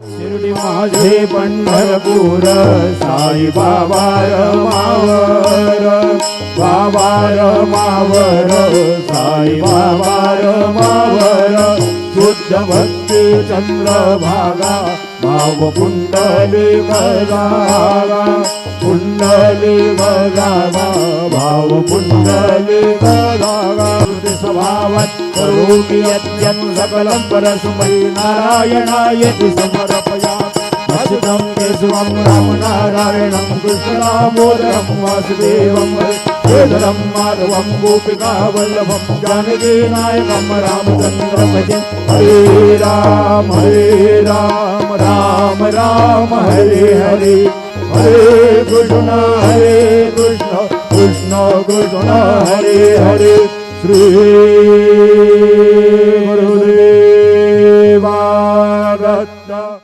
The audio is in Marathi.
शिर्डी माझे पंढरपूर साई बाबा रमावर, बाबा रमावर, साई बाबा रमावर, शुद्ध भक्ती चंद्रभागा भाव कुंडली बघावा, कुंडली बघावा, भाव कुंडली बघावा, स्वभावात करोमि यज्ञं सकलं परस्मै नारायणायति समर्पयामि। अच्युतं केशवं रामनारायणं कृष्णदामोदरं वासुदेवं श्रीधरं माधवं गोपिकावल्लभं जानकीनायकं रामचन्द्रं भजे। हरे राम राम राम हरे हरे, हरे कृष्ण कृष्ण कृष्ण हरे हरे। श्री गुरुदेवा दत्त।